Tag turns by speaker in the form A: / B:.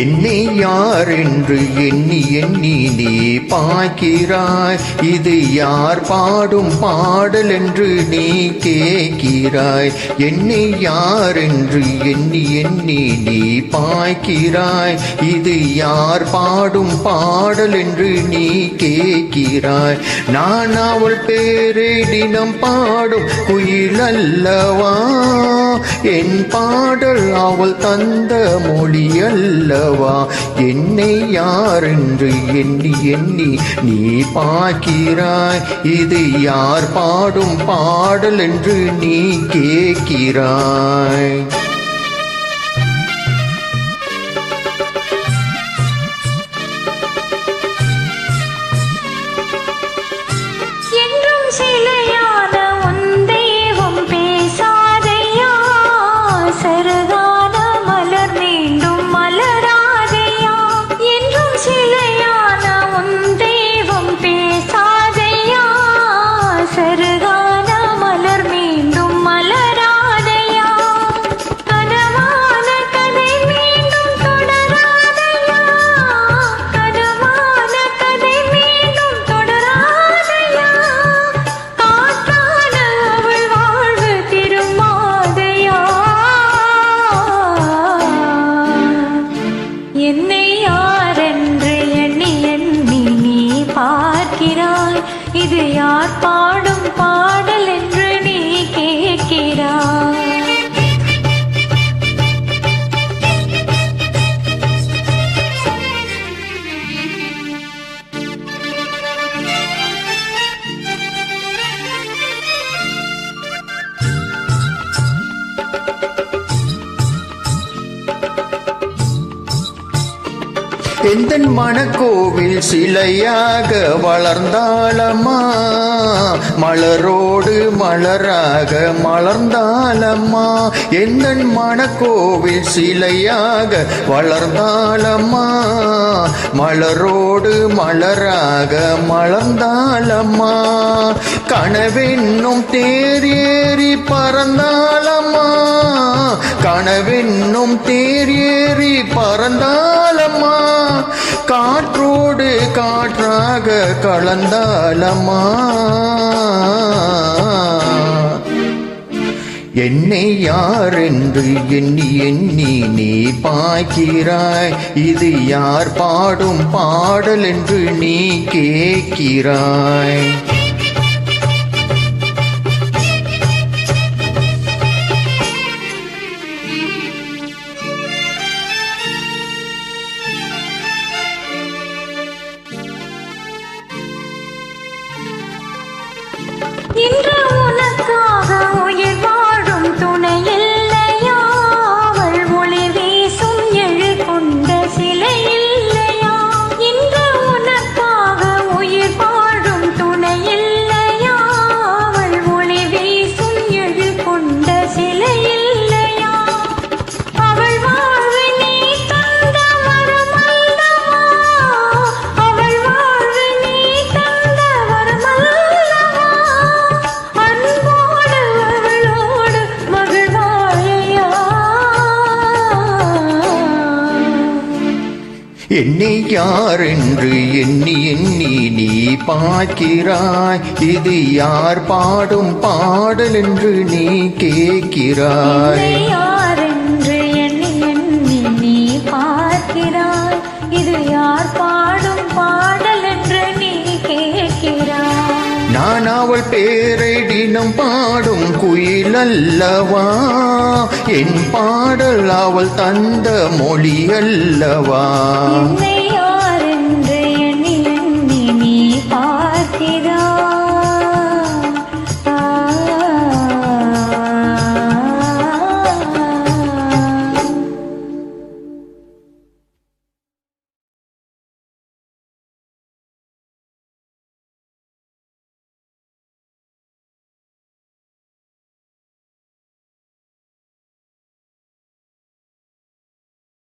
A: என்னை யார் என்று எண்ணி எண்ணி நீ பார்க்கிறாய். இது யார் பாடும் பாடல் என்று நீ கேட்கிறாய். என்னை யார் என்று எண்ணி எண்ணி நீ பார்க்கிறாய். இது யார் பாடும் பாடல் என்று நீ கேட்கிறாய். நான் அவள் பேரை தினம் பாடும் குயில் அல்லவா. என் பாடல் அவள் தந்த மொழி அல்லவா. என்னை யார் என்று எண்ணி எண்ணி நீ பார்க்கிறாய். இது யார் பாடும் பாடல் என்று நீ கேட்கிறாய்.
B: என்னை யாரென்று எண்ணி எண்ணி நீ பார்க்கிறாய். இது யார் பாடும் பாடல் என்று நீ கேட்கிறாய்.
A: எந்தன் மனக்கோவில் சிலையாக வளர்ந்தாளம்மா. மலரோடு மலராக மலர்ந்தாளம்மா. எந்தன் மனக்கோவில் சிலையாக வளர்ந்தாளம்மா. மலரோடு மலராக மலர்ந்தாளம்மா. கனவென்னும் தேரேறி பறந்தாளம்மா. கனவென்னும் தேரேறி பறந்தாளம்மா. காற்றோடு காற்றாக கலந்தாளம்மா. என்னை யார் என்று எண்ணி எண்ணி நீ பார்க்கிறாய். இது யார் பாடும் பாடல் என்று நீ கேட்கிறாய்.
B: இன்று உனக்காக உயிர் வாழும் துணை இல்லையா. அவள் ஒளி வீசும் எழு கொண்ட சிலை இல்லையா. இன்று உனக்காக உயிர் வாழும் துணை இல்லையா. அவள் ஒளி வீசும் எழு கொண்ட சிலை இல்லையா. அவள் வாழ்வு நீ தந்த வரமல்லவா. அவள் வாழ்வு நீ தந்த வரமல்லவா.
A: என்னை யார் என்று எண்ணி எண்ணி நீ பார்க்கிறாய். இது யார் பாடும் பாடல் என்று நீ கேட்கிறாய்.
B: யார் என்று எண்ணி எண்ணி நீ பார்க்கிறாய். இது யார் பாடும் பாடல் என்று நீ கேட்கிறாய்.
A: நான் அவள் பேரை தினம் பாடும் குயில் அல்லவா. என் பாடல் அவள் தந்த மொழி அல்லவா.